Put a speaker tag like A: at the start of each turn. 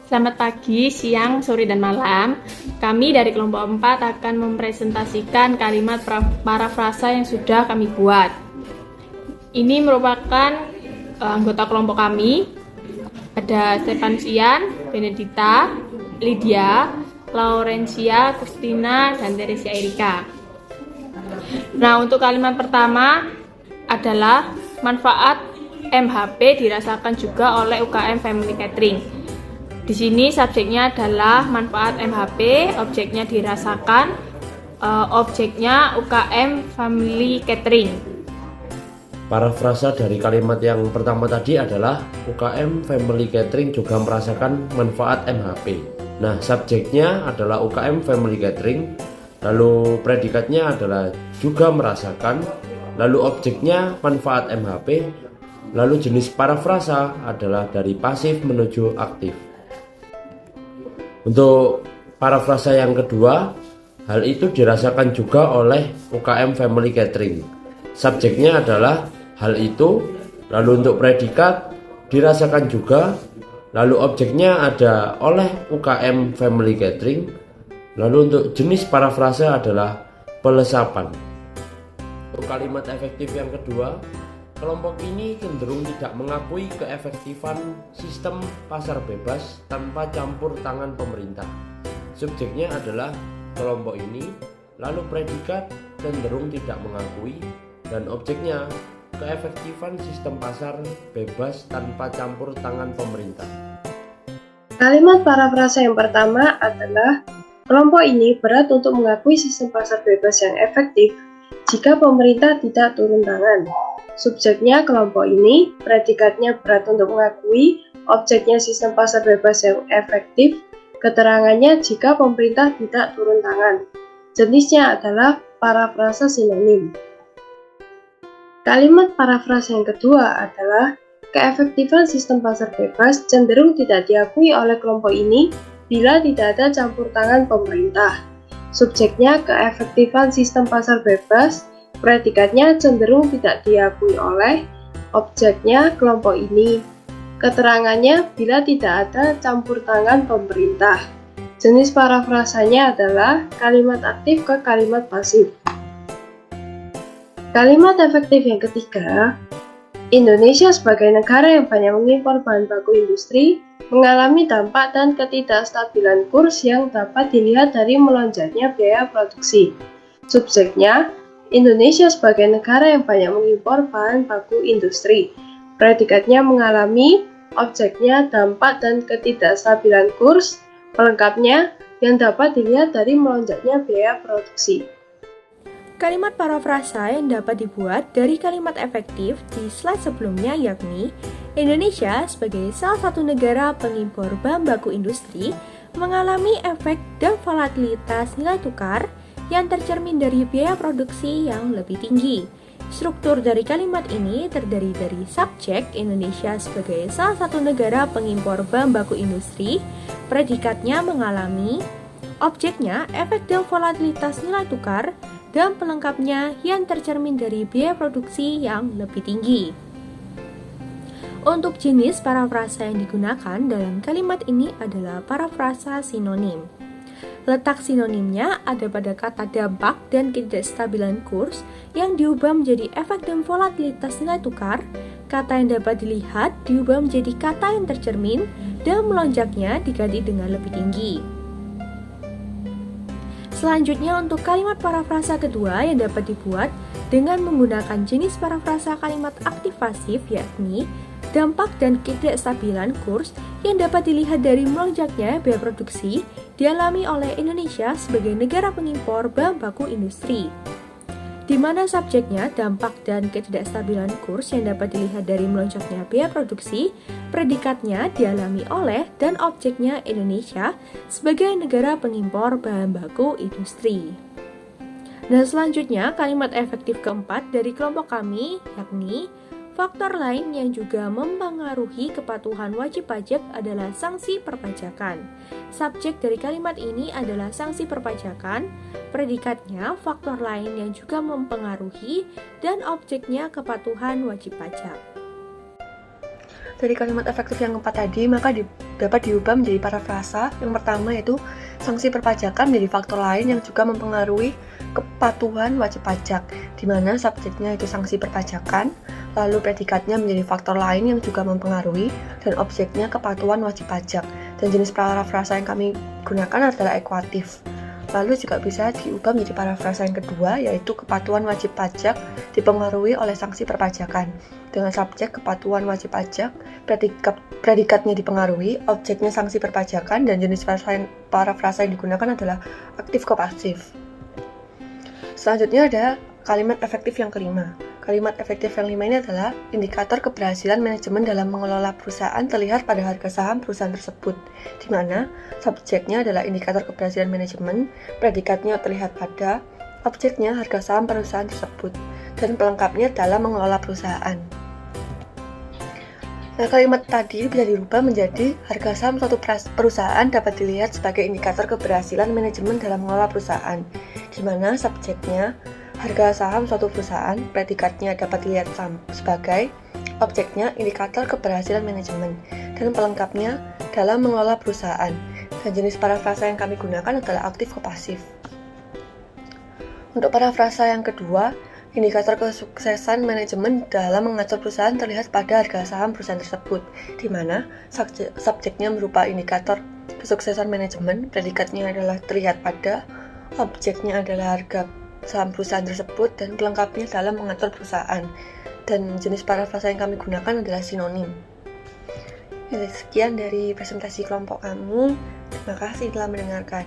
A: Selamat pagi, siang, sore, dan malam. Kami dari kelompok 4 akan mempresentasikan kalimat parafrasa yang sudah kami buat. Ini merupakan anggota kelompok kami. Ada Stefansian, Benedita, Lydia, Laurencia, Christina, dan Teresia Erika. Nah, untuk kalimat pertama adalah manfaat MHP dirasakan juga oleh UKM Family Catering. Di sini subjeknya adalah manfaat MHP, objeknya dirasakan, objeknya UKM Family Catering.
B: Parafrasa dari kalimat yang pertama tadi adalah UKM Family Catering juga merasakan manfaat MHP. Nah, subjeknya adalah UKM Family Catering, lalu predikatnya adalah juga merasakan, lalu objeknya manfaat MHP, lalu jenis parafrasa adalah dari pasif menuju aktif. Untuk parafrasa yang kedua, hal itu dirasakan juga oleh UKM Family Catering. Subjeknya adalah hal itu, lalu untuk predikat dirasakan juga, lalu objeknya ada oleh UKM Family Catering, lalu untuk jenis parafrasa adalah pelesapan. Untuk kalimat efektif yang kedua, kelompok ini cenderung tidak mengakui keefektifan sistem pasar bebas tanpa campur tangan pemerintah. Subjeknya adalah kelompok ini, lalu predikat cenderung tidak mengakui, dan objeknya keefektifan sistem pasar bebas tanpa campur tangan pemerintah.
C: Kalimat parafrasa yang pertama adalah kelompok ini berat untuk mengakui sistem pasar bebas yang efektif jika pemerintah tidak turun tangan. Subjeknya kelompok ini, predikatnya berat untuk mengakui, objeknya sistem pasar bebas yang efektif, keterangannya jika pemerintah tidak turun tangan. Jenisnya adalah parafrasa sinonim. Kalimat parafrasa yang kedua adalah keefektifan sistem pasar bebas cenderung tidak diakui oleh kelompok ini bila tidak ada campur tangan pemerintah. Subjeknya keefektifan sistem pasar bebas, predikatnya cenderung tidak diakui oleh, objeknya kelompok ini. Keterangannya bila tidak ada campur tangan pemerintah. Jenis parafrasanya adalah kalimat aktif ke kalimat pasif. Kalimat efektif yang ketiga, Indonesia sebagai negara yang banyak mengimpor bahan baku industri mengalami dampak dan ketidakstabilan kurs yang dapat dilihat dari melonjaknya biaya produksi. Subjeknya, Indonesia sebagai negara yang banyak mengimpor bahan baku industri. Predikatnya mengalami, objeknya dampak dan ketidakstabilan kurs, pelengkapnya yang dapat dilihat dari melonjaknya biaya produksi.
D: Kalimat parafrasa yang dapat dibuat dari kalimat efektif di slide sebelumnya yakni Indonesia sebagai salah satu negara pengimpor bahan baku industri mengalami efek dan volatilitas nilai tukar yang tercermin dari biaya produksi yang lebih tinggi. Struktur dari kalimat ini terdiri dari subjek Indonesia sebagai salah satu negara pengimpor bahan baku industri, predikatnya mengalami, objeknya efek dan volatilitas nilai tukar, dan pelengkapnya yang tercermin dari biaya produksi yang lebih tinggi. Untuk jenis parafrasa yang digunakan dalam kalimat ini adalah parafrasa sinonim. Letak sinonimnya ada pada kata dampak dan ketidakstabilan kurs yang diubah menjadi efek dan volatilitas nilai tukar. Kata yang dapat dilihat diubah menjadi kata yang tercermin dan melonjaknya diganti dengan lebih tinggi. Selanjutnya untuk kalimat parafrasa kedua yang dapat dibuat dengan menggunakan jenis parafrasa kalimat aktif pasif yakni dampak dan ketidakstabilan kurs yang dapat dilihat dari melonjaknya biaya produksi dialami oleh Indonesia sebagai negara pengimpor bahan baku industri, di mana subjeknya dampak dan ketidakstabilan kurs yang dapat dilihat dari melonjaknya biaya produksi, predikatnya dialami oleh dan objeknya Indonesia sebagai negara pengimpor bahan baku industri. Dan selanjutnya kalimat efektif keempat dari kelompok kami yakni faktor lain yang juga mempengaruhi kepatuhan wajib pajak adalah sanksi perpajakan. Subjek dari kalimat ini adalah sanksi perpajakan, predikatnya faktor lain yang juga mempengaruhi, dan objeknya kepatuhan wajib pajak.
E: Dari kalimat efektif yang keempat tadi, maka dapat diubah menjadi parafrasa. Yang pertama yaitu sanksi perpajakan menjadi faktor lain yang juga mempengaruhi kepatuhan wajib pajak, di mana subjeknya itu sanksi perpajakan, lalu predikatnya menjadi faktor lain yang juga mempengaruhi, dan objeknya kepatuhan wajib pajak. Dan jenis parafrasa yang kami gunakan adalah ekuatif. Lalu juga bisa diubah menjadi parafrasa yang kedua, yaitu kepatuhan wajib pajak dipengaruhi oleh sanksi perpajakan. Dengan subjek kepatuhan wajib pajak, predikatnya dipengaruhi, objeknya sanksi perpajakan, dan jenis parafrasa yang digunakan adalah aktif ke pasif. Selanjutnya ada kalimat efektif yang kelima. Kalimat efektif yang kelima ini adalah indikator keberhasilan manajemen dalam mengelola perusahaan terlihat pada harga saham perusahaan tersebut, di mana subjeknya adalah indikator keberhasilan manajemen, predikatnya terlihat pada, objeknya harga saham perusahaan tersebut, dan pelengkapnya dalam mengelola perusahaan. Nah, kalimat tadi bisa dirubah menjadi harga saham suatu perusahaan dapat dilihat sebagai indikator keberhasilan manajemen dalam mengelola perusahaan, di mana subjeknya harga saham suatu perusahaan, predikatnya dapat dilihat sebagai, objeknya indikator keberhasilan manajemen, dan pelengkapnya dalam mengelola perusahaan. Dan jenis parafrasa yang kami gunakan adalah aktif ke pasif. Untuk parafrasa yang kedua, indikator kesuksesan manajemen dalam mengatur perusahaan terlihat pada harga saham perusahaan tersebut, di mana subjeknya berupa indikator kesuksesan manajemen, predikatnya adalah terlihat pada, objeknya adalah harga saham perusahaan tersebut, dan pelengkapnya dalam mengatur perusahaan. Dan jenis parafrasa yang kami gunakan adalah sinonim. Sekian dari presentasi kelompok kami. Terima kasih telah mendengarkan.